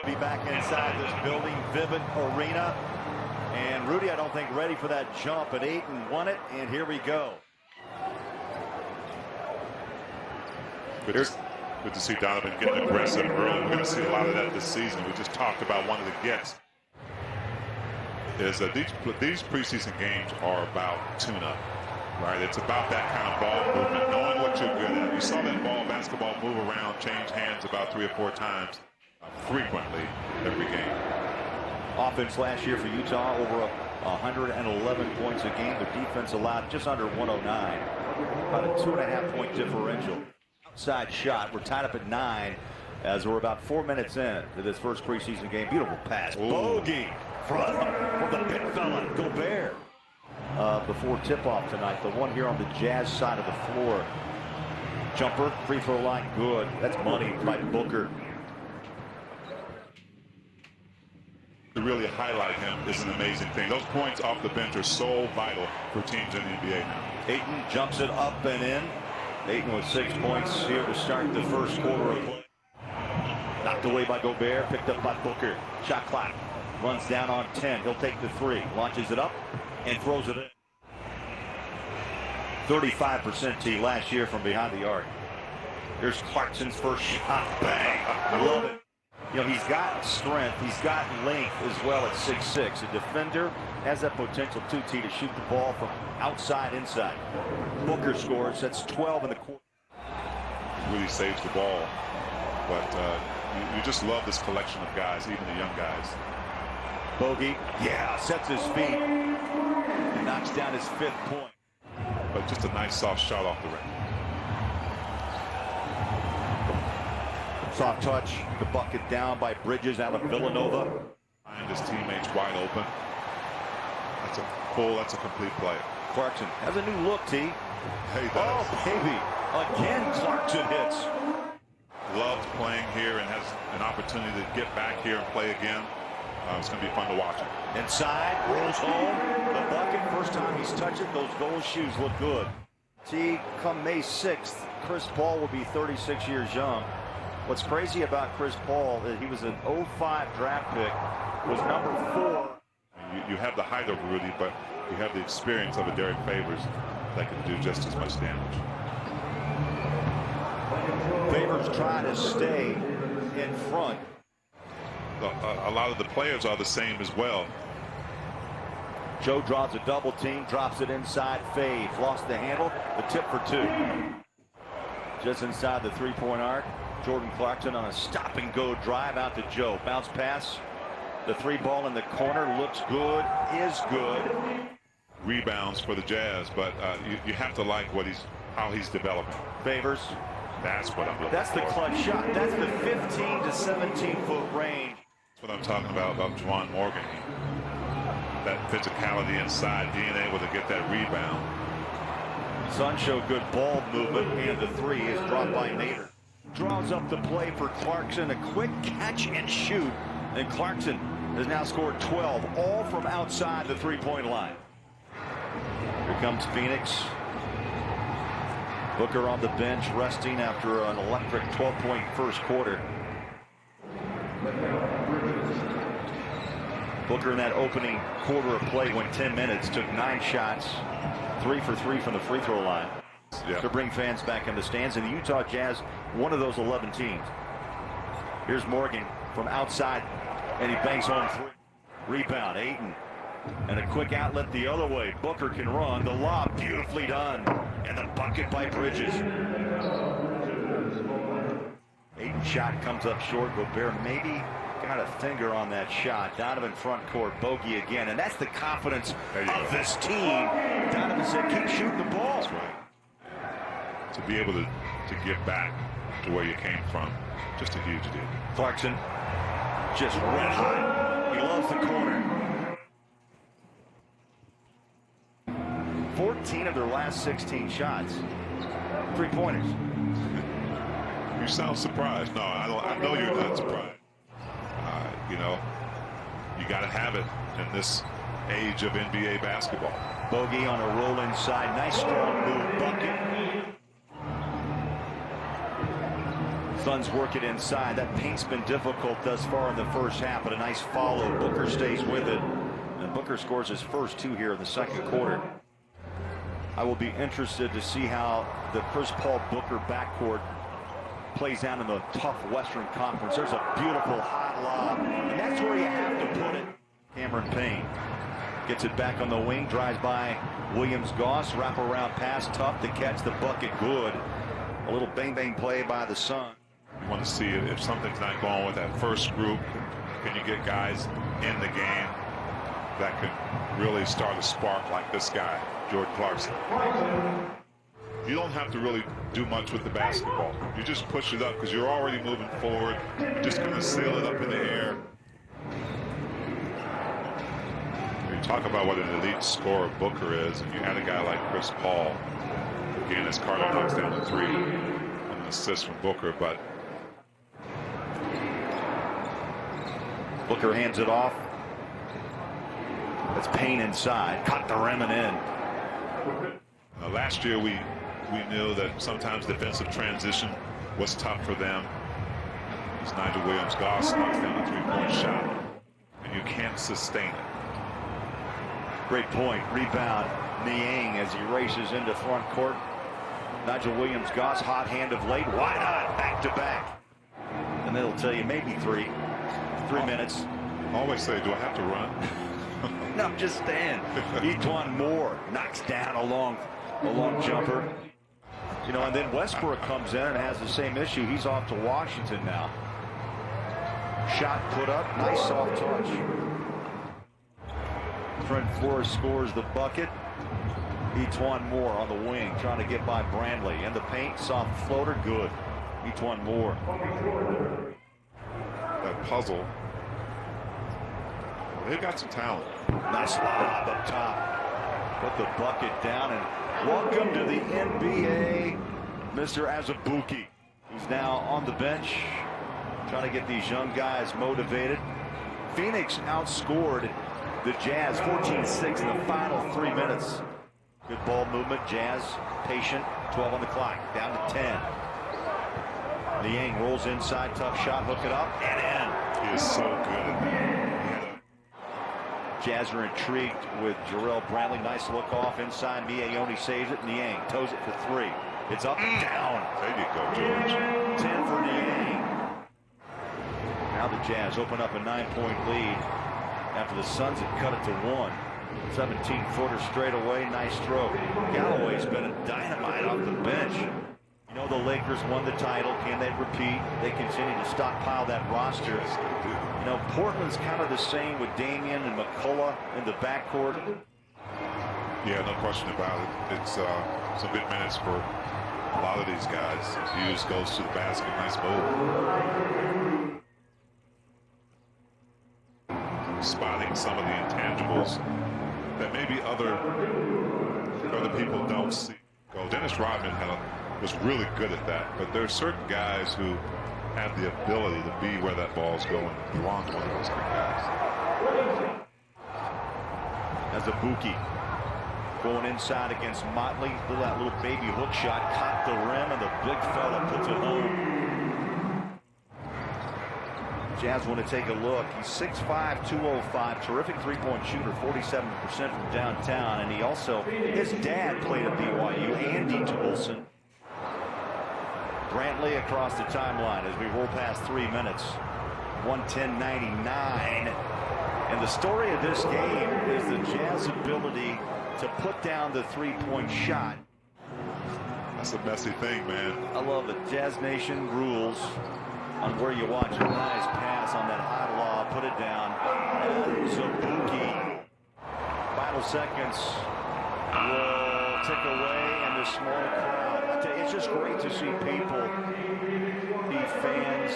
Be back inside this building, Vivid Arena. And Rudy, I don't think ready for that jump at 8 and won it. And here we go. Good to see Donovan getting aggressive early. We're going to see a lot of that this season. We just talked about one of the gets. These preseason games are about tune-up, right? It's about that kind of ball movement, knowing what you're good at. You saw that basketball move around, change hands about 3 or 4 times frequently every game. Offense last year for Utah, over 111 points a game. The defense allowed just under 109, about a 2.5-point differential. Outside shot, we're tied up at 9 as we're about 4 minutes in to this first preseason game. Beautiful pass. Ooh. Bogey from the big fella, Gobert. Before tip-off tonight, the one here on the Jazz side of the floor. Jumper, free throw line, good. That's money by Booker. To really highlight him is an amazing thing. Those points off the bench are so vital for teams in the NBA now. Ayton jumps it up and in. Ayton with 6 points here to start the first quarter of play. Knocked away by Gobert, picked up by Booker. Shot clock. Runs down on 10. He'll take the 3. Launches it up and throws it in. 35% T last year from behind the arc. Here's Clarkson's first shot. Bang. I love it. You know, he's got strength, he's got length as well at 6'6". A defender has that potential 2T to shoot the ball from outside inside. Booker scores. That's 12 in the quarter. Really saves the ball. But you just love this collection of guys, even the young guys. Bogey, yeah, sets his feet and knocks down his 5th point. But just a nice soft shot off the rim. Soft touch, the bucket down by Bridges out of Villanova. Find his teammates wide open. That's a complete play. Clarkson has a new look, T. Hey, oh, baby. Again, Clarkson hits. Loves playing here and has an opportunity to get back here and play again. It's going to be fun to watch him. Inside, rolls home. The bucket, first time he's touched it. Those gold shoes look good. T, come May 6th, Chris Paul will be 36 years young. What's crazy about Chris Paul is he was an 05 draft pick, was number 4. You have the height of Rudy, but you have the experience of a Derek Favors that can do just as much damage. Favors trying to stay in front. A lot of the players are the same as well. Joe draws a double team, drops it inside, fades, lost the handle, the tip for 2. Just inside the 3-point arc. Jordan Clarkson on a stop-and-go drive out to Joe. Bounce pass. The 3 ball in the corner looks good, is good. Rebounds for the Jazz, but you have to like how he's developing. Favors. That's what I'm looking for. That's the clutch shot. That's the 15 to 17-foot range. That's what I'm talking about Juwan Morgan. That physicality inside, being able to get that rebound. Suns show good ball movement, and the 3 is dropped by Nader. Draws up the play for Clarkson, a quick catch and shoot, and Clarkson has now scored 12, all from outside the 3-point line. Here comes Phoenix. Booker on the bench, resting after an electric 12-point first quarter. Booker in that opening quarter of play went 10 minutes, took 9 shots, 3 for 3 from the free throw line. To bring fans back in the stands, and the Utah Jazz, one of those 11 teams. Here's Morgan from outside, and he banks home 3. Rebound, Ayton, and a quick outlet the other way. Booker can run, the lob beautifully done, and the bucket by Bridges. Ayton's shot comes up short. Gobert maybe got a finger on that shot. Donovan front court, bogey again, and that's the confidence of this team. Donovan said, keep shooting the ball. That's right. To be able to get back to where you came from, just a huge deal. Clarkson, just red hot. He loves the corner. 14 of their last 16 shots, 3-pointers. You sound surprised. No, I know you're not surprised. You know, you got to have it in this age of NBA basketball. Bogey on a roll inside. Nice strong move. Bucket. Suns work it inside. That paint's been difficult thus far in the first half, but a nice follow. Booker stays with it, and Booker scores his first 2 here in the second quarter. I will be interested to see how the Chris Paul Booker backcourt plays down in the tough Western Conference. There's a beautiful hot lob, and that's where you have to put it. Cameron Payne gets it back on the wing, drives by Williams-Goss, wraparound pass, tough to catch the bucket, good. A little bang-bang play by the Suns. You want to see if something's not going with that first group. Can you get guys in the game that can really start a spark like this guy, Jordan Clarkson? You don't have to really do much with the basketball. You just push it up because you're already moving forward. You're just going to sail it up in the air. You talk about what an elite scorer Booker is, and you add a guy like Chris Paul. Again, as Carter knocks down the 3, an assist from Booker, but Booker hands it off. That's Payne inside. Caught the rim and in. Last year we knew that sometimes defensive transition was tough for them. As Nigel Williams-Goss knocks down a 3-point shot, and you can't sustain it. Great point. Rebound. Niang as he races into front court. Nigel Williams-Goss, hot hand of late. Why not? Back to back. And it'll tell you maybe 3 minutes. I always say, do I have to run? No, just stand. Etuan Moore knocks down a long jumper. You know, and then Westbrook comes in and has the same issue. He's off to Washington now. Shot put up. Nice soft touch. Trent Flores scores the bucket. Etuan Moore on the wing trying to get by Brandley. In the paint, soft floater, good. Etuan Moore. That puzzle. They've got some talent. Nice lob up top. Put the bucket down, and welcome to the NBA, Mr. Azubuike. He's now on the bench, trying to get these young guys motivated. Phoenix outscored the Jazz 14-6 in the final 3 minutes. Good ball movement. Jazz patient. 12 on the clock. Down to 10. Niang rolls inside. Tough shot. Hook it up and in. He is so good at that. Jazz are intrigued with Jarrell Brantley. Nice look off inside. Miaoni saves it. Niang toes it for 3. It's up and down. There you go, George. 10 for Niang. Now the Jazz open up a 9-point lead after the Suns had cut it to 1. 17-footer straight away. Nice stroke. Galloway's been a dynamite off the bench. You know, the Lakers won the title. Can they repeat? They continue to stockpile that roster. You know, Portland's kind of the same with Damian and McCullough in the backcourt. Yeah, no question about it. It's some good minutes for a lot of these guys. Hughes goes to the basket. Nice move. Spotting some of the intangibles that maybe other people don't see. Dennis Rodman was really good at that, but there are certain guys who have the ability to be where that ball's going. Juwan's one of those good guys. Azubuike going inside against Motley. That little baby hook shot caught the rim, and the big fella puts it home. Jazz want to take a look. He's 6'5", 205, terrific 3-point shooter, 47% from downtown, and he also, his dad played at BYU, Andy Toolson. Brantley across the timeline as we roll past 3 minutes. 110-99. And the story of this game is the Jazz ability to put down the 3-point shot. That's a messy thing, man. I love it. Jazz Nation rules on where you watch a nice pass on that high lob. Put it down. Azubuike. Final seconds will tick away, and the small crowd. It's just great to see people, be fans.